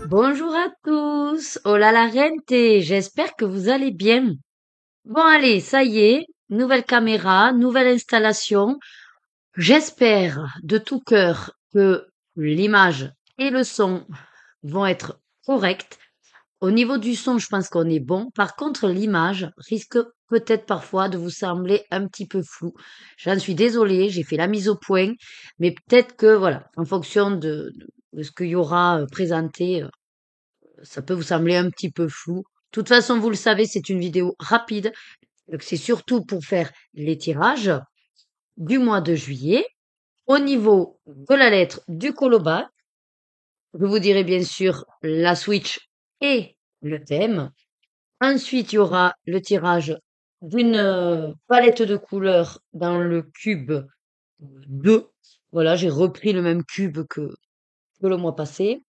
Bonjour à tous. Hola la gente. J'espère que vous allez bien. Bon allez, ça y est. Nouvelle caméra, nouvelle installation. J'espère de tout cœur que l'image et le son vont être corrects. Au niveau du son, je pense qu'on est bon. Par contre, l'image risque peut-être parfois de vous sembler un petit peu floue. J'en suis désolée, j'ai fait la mise au point, mais peut-être que voilà, en fonction de ce qu'il y aura présenté, ça peut vous sembler un petit peu flou. De toute façon, vous le savez, c'est une vidéo rapide. Donc, c'est surtout pour faire les tirages du mois de juillet. Au niveau de la lettre du colobat, je vous dirai bien sûr la switch et le thème. Ensuite, il y aura le tirage d'une palette de couleurs dans le cube 2. Voilà, j'ai repris le même cube que le mois passé.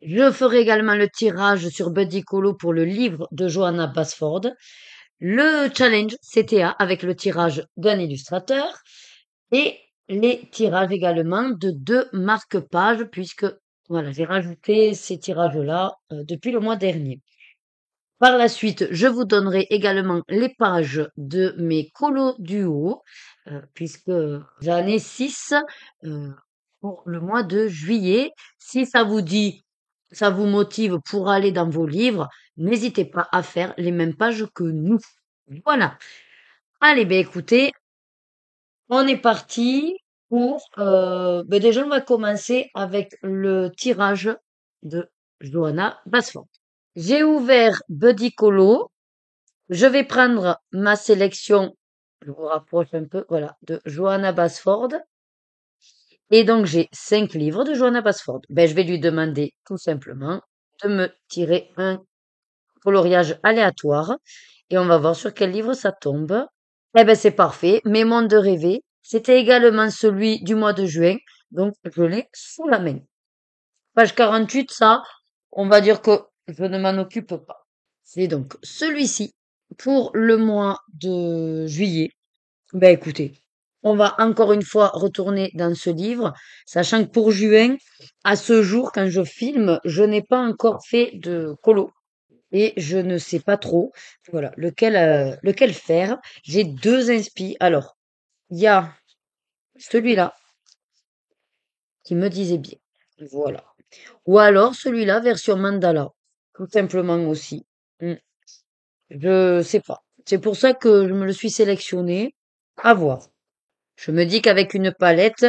Je ferai également le tirage sur Buddy Colo pour le livre de Johanna Basford. Le challenge CTA avec le tirage d'un illustrateur et les tirages également de 2 marque-pages puisque voilà, j'ai rajouté ces tirages-là depuis le mois dernier. Par la suite, je vous donnerai également les pages de mes colos duo puisque j'en ai 6 pour le mois de juillet. Si ça vous dit, ça vous motive pour aller dans vos livres, n'hésitez pas à faire les mêmes pages que nous. Voilà. Allez, ben écoutez, on est parti pour... déjà, on va commencer avec le tirage de Johanna Basford. J'ai ouvert Buddy Colo. Je vais prendre ma sélection, je vous rapproche un peu, voilà, de Johanna Basford. Et donc, j'ai 5 livres de Johanna Basford. Ben, je vais lui demander tout simplement de me tirer un coloriage aléatoire et on va voir sur quel livre ça tombe. Eh ben, c'est parfait. Mes mondes de rêver, c'était également celui du mois de juin, donc je l'ai sous la main. Page 48, ça, on va dire que je ne m'en occupe pas. C'est donc celui-ci pour le mois de juillet. Ben écoutez, on va encore une fois retourner dans ce livre, sachant que pour juin, à ce jour, quand je filme, je n'ai pas encore fait de colo et je ne sais pas trop, voilà, lequel faire. J'ai 2 inspi. Alors, il y a celui-là qui me disait bien, voilà. Ou alors celui-là version mandala, tout simplement aussi. Hmm. Je sais pas. C'est pour ça que je me le suis sélectionné. À voir. Je me dis qu'avec une palette,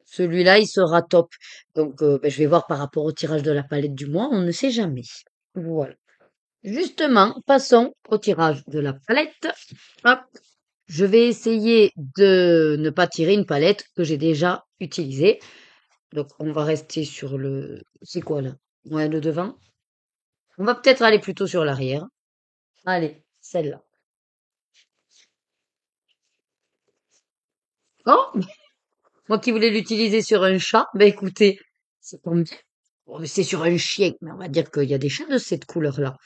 celui-là, il sera top. Donc, ben, je vais voir par rapport au tirage de la palette du mois. On ne sait jamais. Voilà. Justement, passons au tirage de la palette. Hop. Je vais essayer de ne pas tirer une palette que j'ai déjà utilisée. Donc, on va rester sur le... C'est quoi là? Ouais, le devant. On va peut-être aller plutôt sur l'arrière. Allez, celle-là. Oh, moi qui voulais l'utiliser sur un chat, ben écoutez, c'est tombe bien. Bon, mais c'est sur un chien, mais on va dire qu'il y a des chats de cette couleur-là.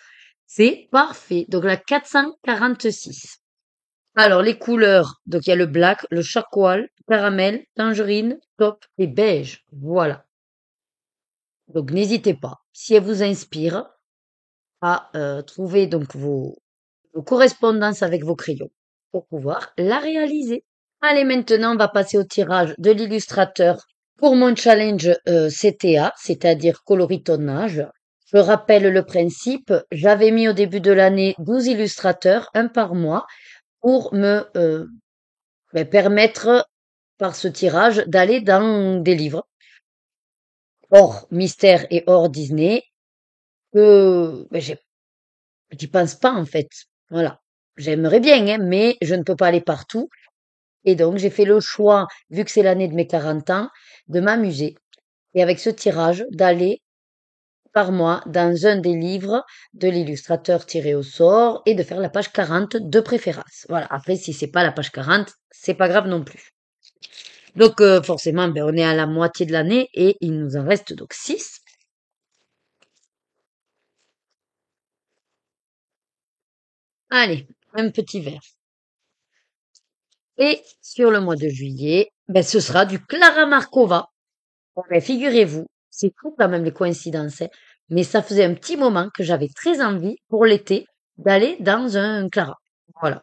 C'est parfait. Donc la 446. Alors les couleurs, donc il y a le black, le charcoal, caramel, tangerine, top et beige. Voilà. Donc n'hésitez pas, si elle vous inspire, à trouver donc vos correspondances avec vos crayons pour pouvoir la réaliser. Allez, maintenant on va passer au tirage de l'illustrateur pour mon challenge CTA, c'est-à-dire coloritonnage. Je rappelle le principe, j'avais mis au début de l'année 12 illustrateurs, un par mois, pour me permettre, par ce tirage, d'aller dans des livres hors mystère et hors Disney, que j'y pense pas en fait. Voilà. J'aimerais bien, hein, mais je ne peux pas aller partout. Et donc, j'ai fait le choix, vu que c'est l'année de mes 40 ans, de m'amuser. Et avec ce tirage, d'aller par mois dans un des livres de l'illustrateur tiré au sort et de faire la page 40 de préférence. Voilà. Après, si c'est pas la page 40, c'est pas grave non plus. Donc, forcément, ben, on est à la moitié de l'année et il nous en reste donc 6. Allez, un petit verre. Et sur le mois de juillet, ben, ce sera du Clara Markova. Ben, figurez-vous C'est fou quand même les coïncidences, hein. Mais ça faisait un petit moment que j'avais très envie pour l'été d'aller dans un Clara. Voilà.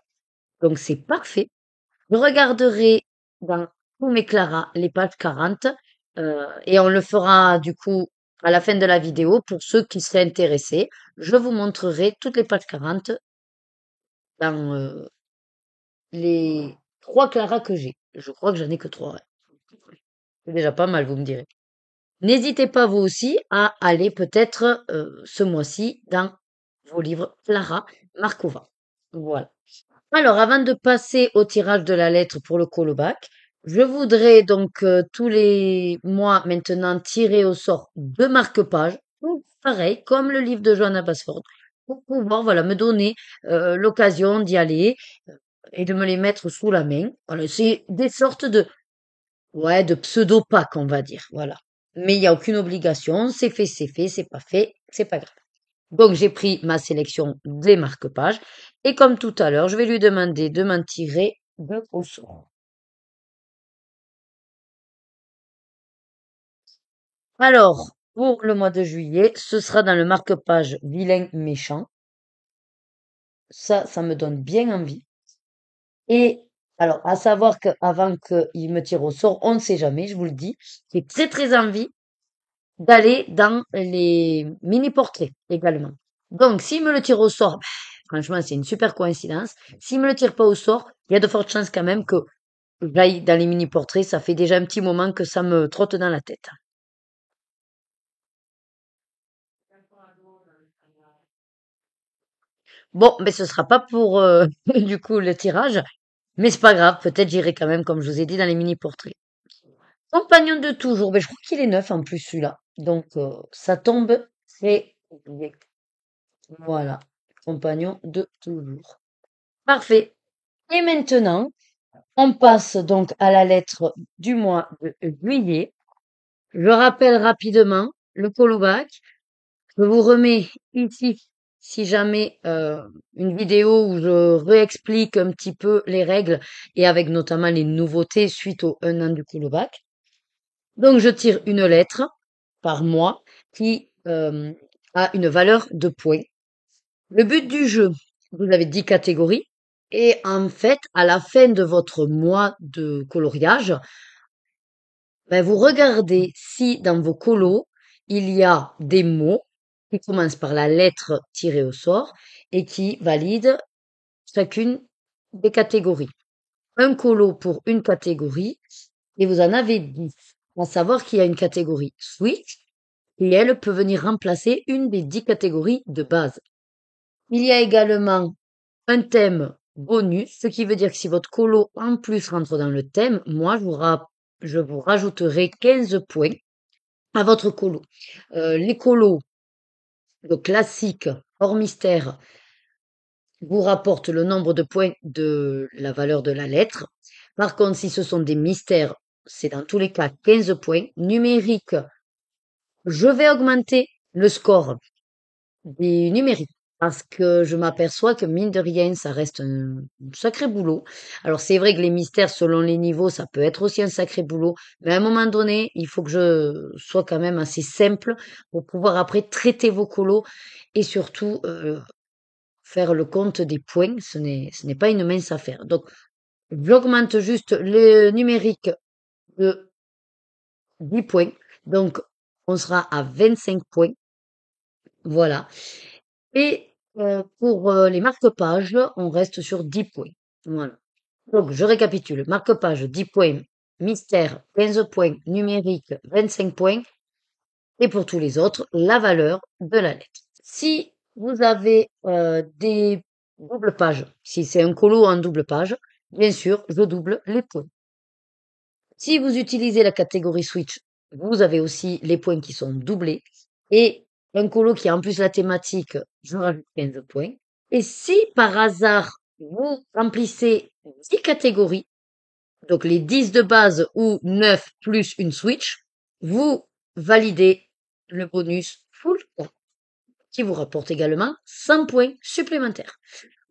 Donc c'est parfait. Je regarderai dans tous mes Clara les pages 40 et on le fera du coup à la fin de la vidéo pour ceux qui seraient intéressés. Je vous montrerai toutes les pages 40 dans les trois Clara que j'ai. Je crois que j'en ai que trois, ouais. C'est déjà pas mal, vous me direz. N'hésitez pas vous aussi à aller peut-être ce mois-ci dans vos livres Clara Markova. Voilà. Alors, avant de passer au tirage de la lettre pour le colobac, je voudrais donc tous les mois maintenant tirer au sort deux marque-pages, tout pareil, comme le livre de Joanna Basford, pour pouvoir voilà, me donner l'occasion d'y aller et de me les mettre sous la main. Voilà, c'est des sortes de, ouais, de pseudo-packs, on va dire. Voilà. Mais il n'y a aucune obligation, c'est fait, c'est pas fait, c'est pas grave. Donc j'ai pris ma sélection des marque-pages et comme tout à l'heure, je vais lui demander de m'en tirer deux au sort. Alors, pour le mois de juillet, ce sera dans le marque-page vilain méchant. Ça me donne bien envie. Et alors, à savoir qu'avant qu'il me tire au sort, on ne sait jamais, je vous le dis, j'ai très très envie d'aller dans les mini-portraits également. Donc, s'il me le tire au sort, franchement, c'est une super coïncidence. S'il me le tire pas au sort, il y a de fortes chances quand même que j'aille dans les mini-portraits. Ça fait déjà un petit moment que ça me trotte dans la tête. Bon, mais ce sera pas pour du coup le tirage, mais c'est pas grave. Peut-être j'irai quand même, comme je vous ai dit, dans les mini-portraits. Compagnon de toujours, ben, je crois qu'il est neuf en plus celui-là. Donc ça tombe très bien. Voilà, compagnon de toujours. Parfait. Et maintenant, on passe donc à la lettre du mois de juillet. Je rappelle rapidement le callback. Je vous remets ici, si jamais, une vidéo où je réexplique un petit peu les règles et avec notamment les nouveautés suite au 1 an du callback. Donc, je tire une lettre par mois qui a une valeur de points. Le but du jeu, vous avez 10 catégories. Et en fait, à la fin de votre mois de coloriage, ben, vous regardez si dans vos colos, il y a des mots qui commencent par la lettre tirée au sort et qui valident chacune des catégories. Un colo pour une catégorie et vous en avez 10. À savoir qu'il y a une catégorie switch et elle peut venir remplacer une des 10 catégories de base. Il y a également un thème bonus, ce qui veut dire que si votre colo en plus rentre dans le thème, moi je vous rajouterai 15 points à votre colo. Les colos, le classique, hors mystère, vous rapportent le nombre de points de la valeur de la lettre. Par contre, si ce sont des mystères, c'est dans tous les cas 15 points. Numérique, je vais augmenter le score des numériques. Parce que je m'aperçois que mine de rien, ça reste un sacré boulot. Alors c'est vrai que les mystères, selon les niveaux, ça peut être aussi un sacré boulot. Mais à un moment donné, il faut que je sois quand même assez simple pour pouvoir après traiter vos colos et surtout faire le compte des points. Ce n'est pas une mince affaire. Donc j'augmente juste le numérique de 10 points. Donc on sera à 25 points. Voilà. Et pour les marque-pages, on reste sur 10 points. Voilà. Donc, je récapitule. Marque-page, 10 points. Mystère, 15 points. Numérique, 25 points. Et pour tous les autres, la valeur de la lettre. Si vous avez des doubles pages, si c'est un colo en double page, bien sûr, je double les points. Si vous utilisez la catégorie Switch, vous avez aussi les points qui sont doublés. Et un colo qui a en plus la thématique, je rajoute 15 points. Et si par hasard, vous remplissez 10 catégories, donc les 10 de base ou 9 plus une Switch, vous validez le bonus full qui vous rapporte également 100 points supplémentaires.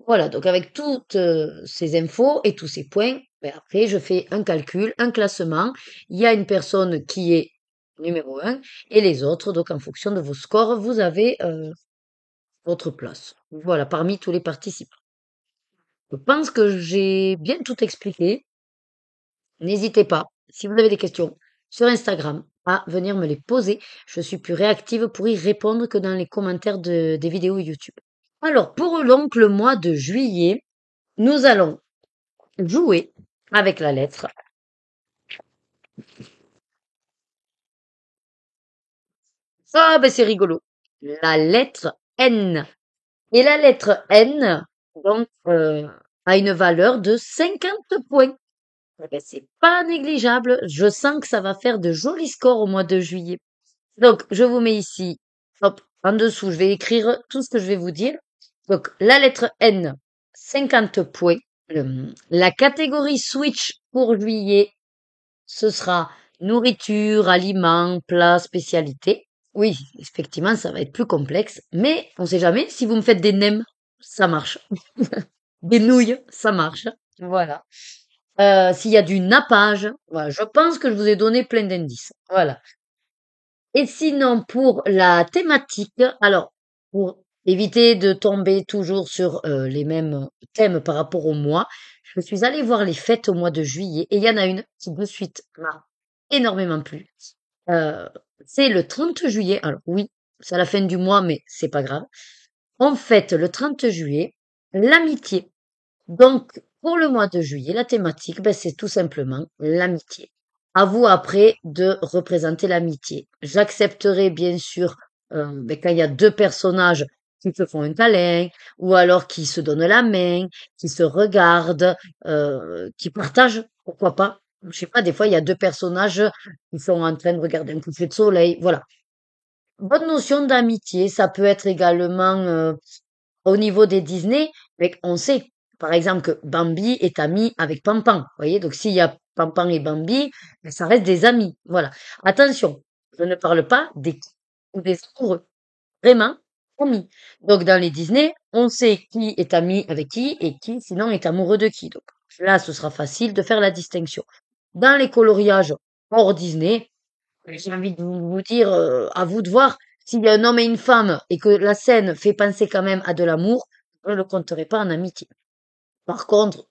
Voilà, donc avec toutes ces infos et tous ces points, ben après je fais un calcul, un classement. Il y a une personne qui est numéro un, et les autres, donc en fonction de vos scores, vous avez votre place. Voilà, parmi tous les participants. Je pense que j'ai bien tout expliqué. N'hésitez pas, si vous avez des questions sur Instagram, à venir me les poser. Je suis plus réactive pour y répondre que dans les commentaires des vidéos YouTube. Alors, pour donc le mois de juillet, nous allons jouer avec la lettre. Ah, ben c'est rigolo. La lettre N. Et la lettre N, donc, a une valeur de 50 points. Eh ben, c'est pas négligeable. Je sens que ça va faire de jolis scores au mois de juillet. Donc, je vous mets ici, hop, en dessous, je vais écrire tout ce que je vais vous dire. Donc, la lettre N, 50 points. La catégorie Switch pour juillet, ce sera nourriture, aliments, plats, spécialités. Oui, effectivement, ça va être plus complexe, mais on sait jamais. Si vous me faites des nems, ça marche. Des nouilles, ça marche. Voilà. S'il y a du nappage, voilà, je pense que je vous ai donné plein d'indices. Voilà. Et sinon, pour la thématique, alors, pour éviter de tomber toujours sur les mêmes thèmes par rapport au mois, je suis allée voir les fêtes au mois de juillet et il y en a une qui de suite m'a énormément plu. Euh, c'est le 30 juillet. Alors oui, c'est à la fin du mois, mais c'est pas grave. On fête le 30 juillet l'amitié. Donc, pour le mois de juillet, la thématique, ben, c'est tout simplement l'amitié. À vous après de représenter l'amitié. J'accepterai bien sûr ben, quand il y a deux personnages qui se font un câlin, ou alors qui se donnent la main, qui se regardent, qui partagent, pourquoi pas. Je sais pas, des fois il y a deux personnages qui sont en train de regarder un coucher de soleil. Voilà. Bonne notion d'amitié, ça peut être également au niveau des Disney, mais on sait, par exemple, que Bambi est ami avec Pampan. Vous voyez, donc s'il y a Pampan et Bambi, ben, ça reste des amis. Voilà. Attention, je ne parle pas des coups ou des amoureux. Vraiment, amis. Donc dans les Disney, on sait qui est ami avec qui et qui, sinon, est amoureux de qui. Donc là, ce sera facile de faire la distinction. Dans les coloriages hors Disney, j'ai envie de vous dire, à vous de voir. S'il y a un homme et une femme et que la scène fait penser quand même à de l'amour, je ne le compterai pas en amitié. Par contre,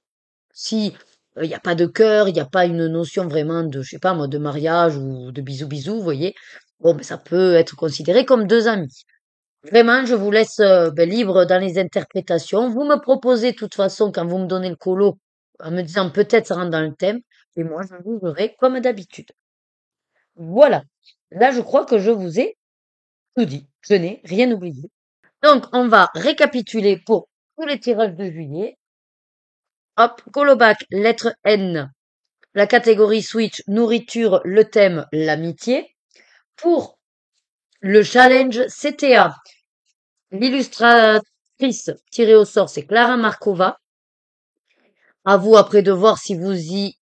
si il n'y a pas de cœur, il n'y a pas une notion vraiment de, je sais pas moi, de mariage ou de bisous bisous, vous voyez, bon, ben, ça peut être considéré comme deux amis. Vraiment, je vous laisse ben, libre dans les interprétations. Vous me proposez de toute façon quand vous me donnez le colo, en me disant peut-être ça rentre dans le thème, et moi je vous ferai comme d'habitude. Voilà. Là, je crois que je vous ai tout dit. Je n'ai rien oublié. Donc, on va récapituler pour tous les tirages de juillet. Hop, Colobac, lettre N. La catégorie Switch, nourriture, le thème, l'amitié. Pour le challenge CTA, l'illustratrice tirée au sort, c'est Clara Markova. À vous après de voir si vous y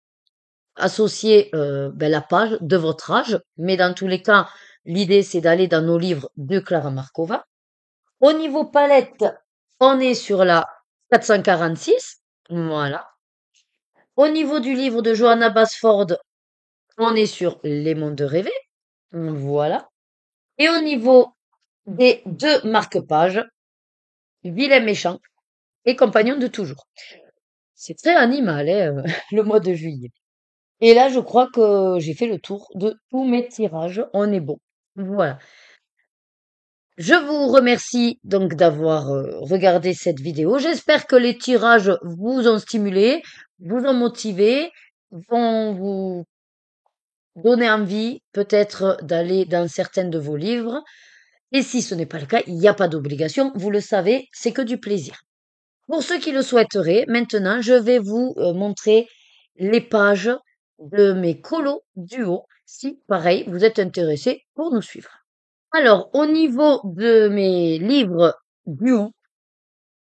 associez ben, la page de votre âge. Mais dans tous les cas, l'idée c'est d'aller dans nos livres de Clara Markova. Au niveau palette, on est sur la 446. Voilà. Au niveau du livre de Johanna Basford, on est sur Les Mondes de rêver. Voilà. Et au niveau des deux marque-pages, Vilain méchant et Compagnon de toujours. C'est très animal, hein, le mois de juillet. Et là, je crois que j'ai fait le tour de tous mes tirages. On est bon. Voilà. Je vous remercie donc d'avoir regardé cette vidéo. J'espère que les tirages vous ont stimulé, vous ont motivé, vont vous donner envie peut-être d'aller dans certains de vos livres. Et si ce n'est pas le cas, il n'y a pas d'obligation. Vous le savez, c'est que du plaisir. Pour ceux qui le souhaiteraient, maintenant, je vais vous montrer les pages de mes colos duo, si, pareil, vous êtes intéressés pour nous suivre. Alors, au niveau de mes livres duo,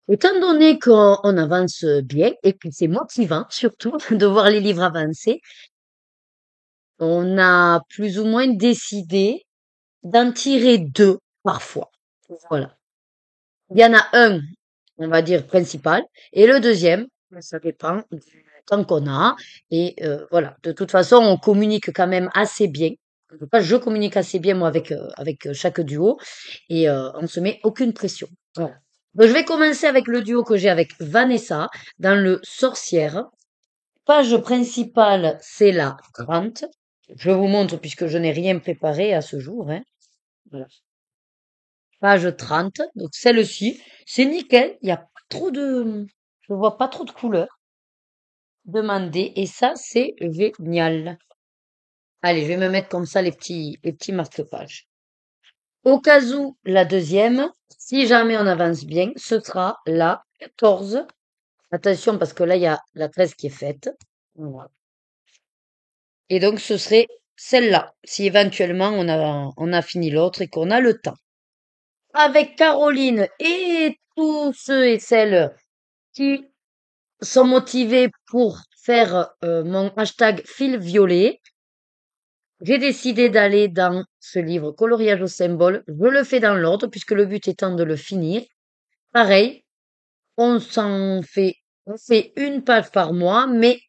étant donné qu'on avance bien, et puis c'est motivant surtout de voir les livres avancer, on a plus ou moins décidé d'en tirer deux parfois. Voilà. Il y en a un, on va dire, principal, et le deuxième, ça dépend du temps qu'on a. Et voilà, de toute façon, on communique quand même assez bien. En tout cas, je communique assez bien moi avec chaque duo et on ne se met aucune pression. Voilà. Donc, je vais commencer avec le duo que j'ai avec Vanessa dans le Sorcière. Page principale, c'est la 30. Je vous montre puisque je n'ai rien préparé à ce jour, hein. Voilà. Page 30. Donc celle-ci, c'est nickel. Il n'y a pas trop de, je vois pas trop de couleurs demandées et ça, c'est génial. Allez, je vais me mettre comme ça les petits marque-pages. Au cas où, la deuxième, si jamais on avance bien, ce sera la 14. Attention, parce que là, il y a la 13 qui est faite. Voilà. Et donc, ce serait celle-là, si éventuellement on a fini l'autre et qu'on a le temps. Avec Caroline et tous ceux et celles qui sont motivés pour faire mon hashtag fil violet, j'ai décidé d'aller dans ce livre coloriage au symbole. Je le fais dans l'ordre puisque le but étant de le finir. Pareil, on fait une page par mois, mais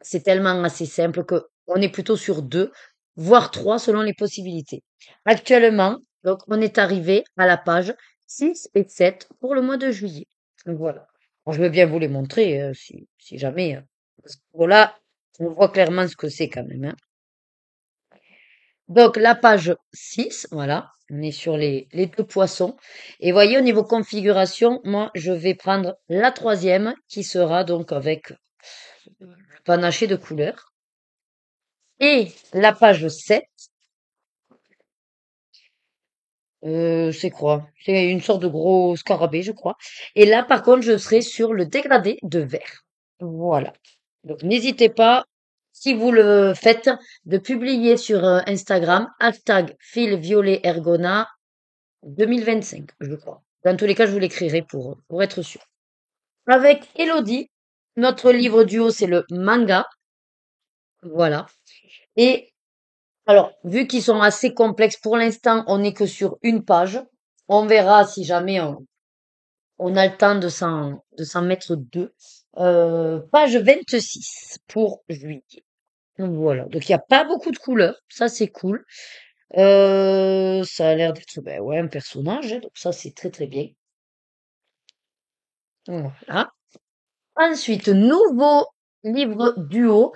c'est tellement assez simple que on est plutôt sur deux, voire trois selon les possibilités. Actuellement, donc, on est arrivé à la page 6 et 7 pour le mois de juillet. Donc, voilà. Alors, je veux bien vous les montrer, si jamais. Parce que voilà, on voit clairement ce que c'est quand même, hein. Donc, la page 6, voilà. On est sur les deux poissons. Et voyez, au niveau configuration, moi, je vais prendre la troisième qui sera donc avec le panaché de couleurs. Et la page 7, c'est quoi? C'est une sorte de gros scarabée, je crois. Et là, par contre, je serai sur le dégradé de vert. Voilà. Donc, n'hésitez pas, si vous le faites, de publier sur Instagram, hashtag fil violet ergona 2025, je crois. Dans tous les cas, je vous l'écrirai pour être sûr. Avec Elodie, notre livre duo, c'est le manga. Voilà. Et alors, vu qu'ils sont assez complexes, pour l'instant, on n'est que sur une page. On verra si jamais on a le temps de s'en mettre deux. Page 26 pour juillet. Donc voilà. Donc il n'y a pas beaucoup de couleurs. Ça, c'est cool. Ça a l'air d'être ben ouais, un personnage, hein, donc ça, c'est très très bien. Voilà. Ensuite, nouveau livre duo.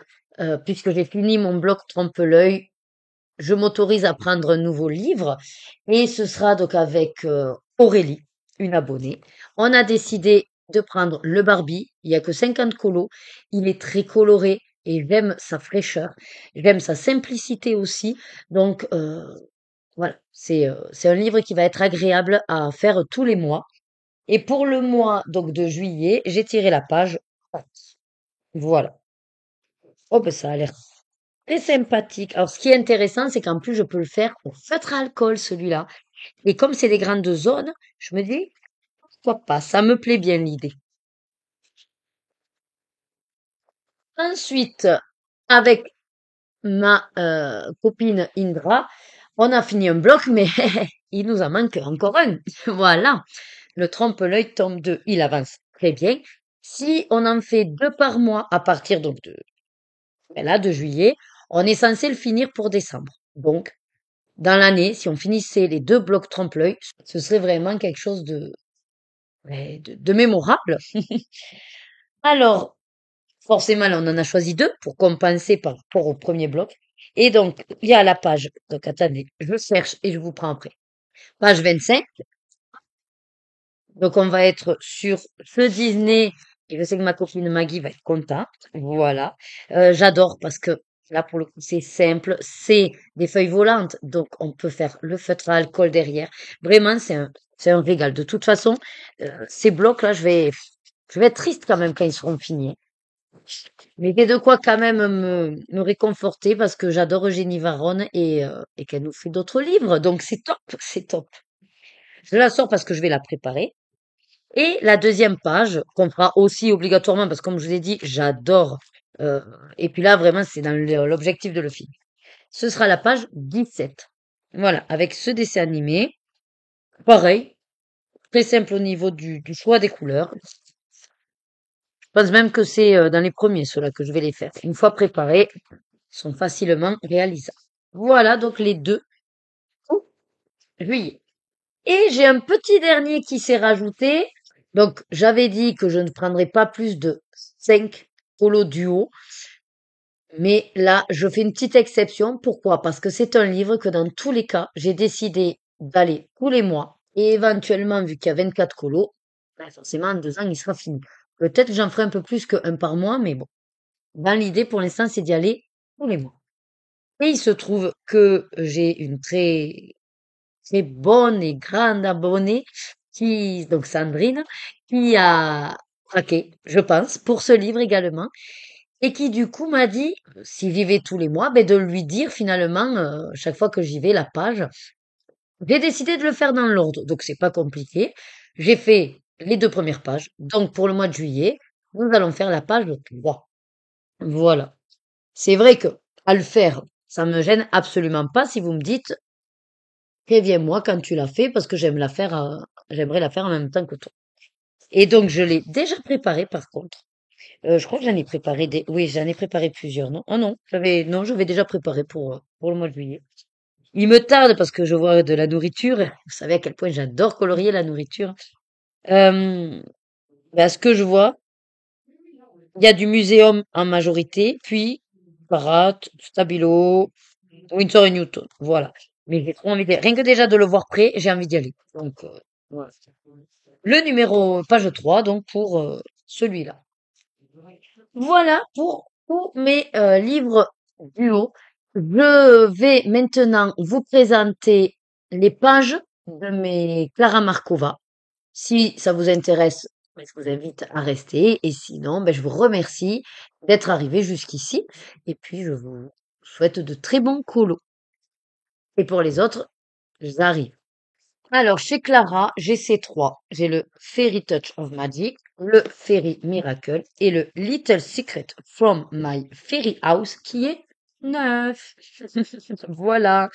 Puisque j'ai fini mon bloc trompe-l'œil, je m'autorise à prendre un nouveau livre et ce sera donc avec Aurélie, une abonnée. On a décidé de prendre le Barbie. Il y a que 50 colos. Il est très coloré et j'aime sa fraîcheur. J'aime sa simplicité aussi. Donc voilà, c'est un livre qui va être agréable à faire tous les mois. Et pour le mois donc de juillet, j'ai tiré la page 4. Voilà. Oh ben ça a l'air très sympathique. Alors, ce qui est intéressant, c'est qu'en plus, je peux le faire au feutre à alcool, celui-là. Et comme c'est des grandes zones, je me dis, pourquoi pas, ça me plaît bien l'idée. Ensuite, avec ma copine Indra, on a fini un bloc, mais il nous en manque encore un. Voilà, le trompe-l'œil tome 2, il avance très bien. Si on en fait deux par mois à partir donc de juillet, on est censé le finir pour décembre. Donc, dans l'année, si on finissait les deux blocs trompe-l'œil, ce serait vraiment quelque chose ouais, de mémorable. Alors, forcément, là, on en a choisi deux pour compenser par rapport au premier bloc. Et donc, il y a la page. Donc, attendez, je cherche et je vous prends après. Page 25. Donc, on va être sur ce Disney. Et je sais que ma copine Maggie va être contente. Voilà. J'adore parce que là, pour le coup, c'est simple. C'est des feuilles volantes. Donc, on peut faire le feutre à alcool derrière. Vraiment, c'est un régal. De toute façon, ces blocs-là, je vais être triste quand même quand ils seront finis, hein. Mais j'ai de quoi quand même me réconforter parce que j'adore Eugénie Varron et qu'elle nous fait d'autres livres. Donc, c'est top, c'est top. Je la sors parce que je vais la préparer. Et la deuxième page, qu'on fera aussi obligatoirement, parce que comme je vous ai dit, j'adore. euh, et puis là, vraiment, c'est dans l'objectif de le film. Ce sera la page 17. Voilà, avec ce dessin animé. Pareil, très simple au niveau du choix des couleurs. Je pense même que c'est dans les premiers, ceux-là, que je vais les faire. Une fois préparés, ils sont facilement réalisables. Voilà, donc les deux. Oh, juillet. Et j'ai un petit dernier qui s'est rajouté. Donc, j'avais dit que je ne prendrais pas plus de 5 polos duo. Mais là, je fais une petite exception. Pourquoi? Parce que c'est un livre que dans tous les cas, j'ai décidé d'aller tous les mois. Et éventuellement, vu qu'il y a 24 colos, ben forcément, en 2 ans, il sera fini. Peut-être que j'en ferai un peu plus qu'un par mois, mais bon. Dans l'idée, pour l'instant, c'est d'y aller tous les mois. Et il se trouve que j'ai une très bonne et grande abonnée donc Sandrine, qui a craqué, je pense, pour ce livre également. Et qui du coup m'a dit, s'il vivait tous les mois, ben de lui dire finalement, chaque fois que j'y vais, la page. J'ai décidé de le faire dans l'ordre, donc c'est pas compliqué. J'ai fait les 2 premières pages, donc pour le mois de juillet, nous allons faire la page 3. Voilà. C'est vrai que à le faire, ça me gêne absolument pas si vous me dites, préviens-moi quand tu l'as fait, parce que j'aimerais la faire en même temps que toi. Et donc je l'ai déjà préparé par contre. Je crois que j'en ai préparé oui, j'en ai préparé plusieurs, non? Oh non, j'avais déjà préparé pour le mois de juillet. Il me tarde parce que je vois de la nourriture. Vous savez à quel point j'adore colorier la nourriture. Euh, ce que je vois, il y a du muséum en majorité, puis Barat, Stabilo, Winsor et Newton. Voilà. Mais j'ai trop envie rien que déjà de le voir prêt, j'ai envie d'y aller. Donc, voilà. Le numéro, page 3, donc pour celui-là. Voilà pour tous mes livres duo. Je vais maintenant vous présenter les pages de mes Clara Markova. Si ça vous intéresse, ben, je vous invite à rester. Et sinon, ben, je vous remercie d'être arrivé jusqu'ici. Et puis, je vous souhaite de très bons colos. Et pour les autres, j'arrive. Alors, chez Clara, j'ai ces trois. J'ai le Fairy Touch of Magic, le Fairy Miracle et le Little Secret from My Fairy House qui est neuf. Voilà.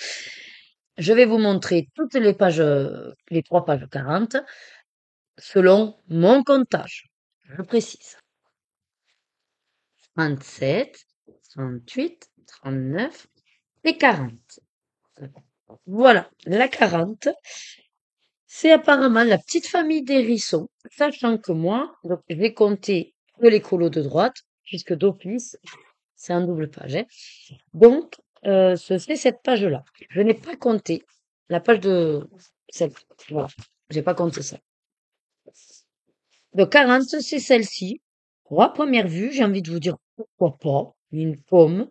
Je vais vous montrer toutes les pages, les 3 pages 40 selon mon comptage. Je précise. 37, 38, 39 et 40. Voilà, la 40. C'est apparemment la petite famille des hérissons, sachant que moi, donc, je vais compter que les colos de droite, puisque d'office, c'est en double page, hein. Donc, ce serait cette page-là. Je n'ai pas compté la page de celle. Voilà. J'ai pas compté ça. Donc, 40, c'est celle-ci. À première vue, j'ai envie de vous dire pourquoi pas. Une pomme.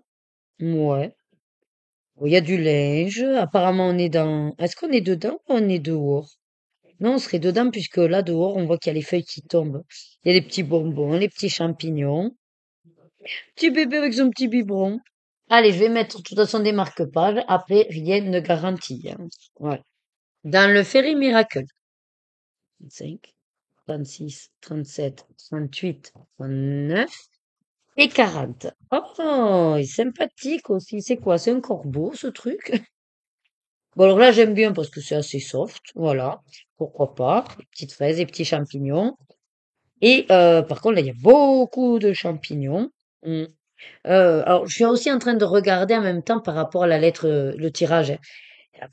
Ouais. Bon, il y a du linge. Apparemment, on est dans. Est-ce qu'on est dedans ou on est dehors? Non, on serait dedans puisque là, dehors, on voit qu'il y a les feuilles qui tombent. Il y a les petits bonbons, les petits champignons. Petit bébé avec son petit biberon. Allez, je vais mettre de toute façon des marque-pages. Après, rien ne garantit, hein. Voilà. Dans le Ferry Miracle. 35, 36, 37, 38, 39 et 40. Oh, il est sympathique aussi. C'est quoi? C'est un corbeau, ce truc? Bon, alors là, j'aime bien parce que c'est assez soft. Voilà. Pourquoi pas? Les petites fraises, les petits champignons. Et par contre, là, il y a beaucoup de champignons. Mm. Alors, je suis aussi en train de regarder en même temps par rapport à la lettre, le tirage.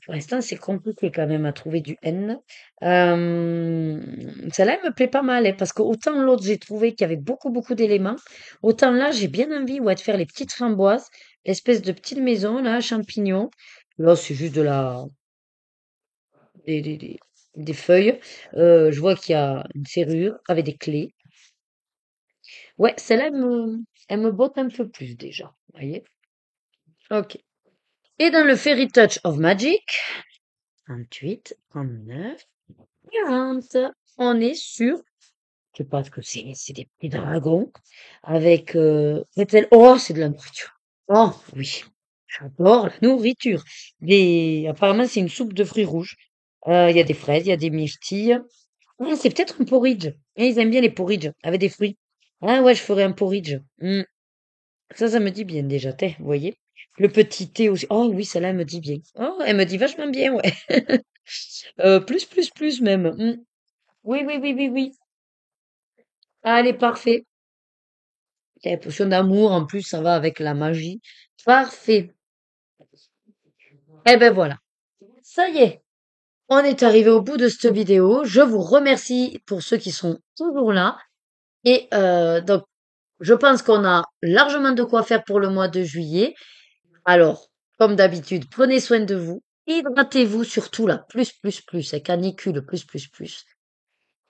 Pour l'instant, c'est compliqué quand même à trouver du N. Celle-là, elle me plaît pas mal, hein, parce que autant l'autre, j'ai trouvé qu'il y avait beaucoup, beaucoup d'éléments. Autant là, j'ai bien envie, ouais, de faire les petites framboises, l'espèce de petite maison, là, champignons. Là, c'est juste des, des, des, des feuilles. Je vois qu'il y a une serrure avec des clés. Ouais, celle-là, elle me botte un peu plus déjà. Vous voyez? Ok. Et dans le Fairy Touch of Magic, 38, 39, 40, on est sur, je pense que c'est des petits dragons avec, oh, c'est de la nourriture. Oh, oui. J'adore la nourriture. Apparemment, c'est une soupe de fruits rouges. Il y a des fraises, il y a des myrtilles. Ah, c'est peut-être un porridge. Et ils aiment bien les porridges avec des fruits. Ah ouais, je ferai un porridge. Ça me dit bien déjà, vous voyez. Le petit thé aussi. Oh oui, celle-là, elle me dit bien. Oh, elle me dit vachement bien, ouais. Plus même. Oui, oui, oui, oui, oui. Allez, parfait. La potion d'amour, en plus, ça va avec la magie. Parfait. Eh ben voilà. Ça y est. On est arrivé au bout de cette vidéo. Je vous remercie pour ceux qui sont toujours là. Et donc, je pense qu'on a largement de quoi faire pour le mois de juillet. Alors, comme d'habitude, prenez soin de vous. Hydratez-vous surtout là, plus, et canicule, plus.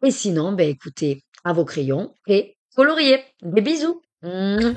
Et sinon, ben écoutez, à vos crayons et coloriez. Des bisous. Mouah.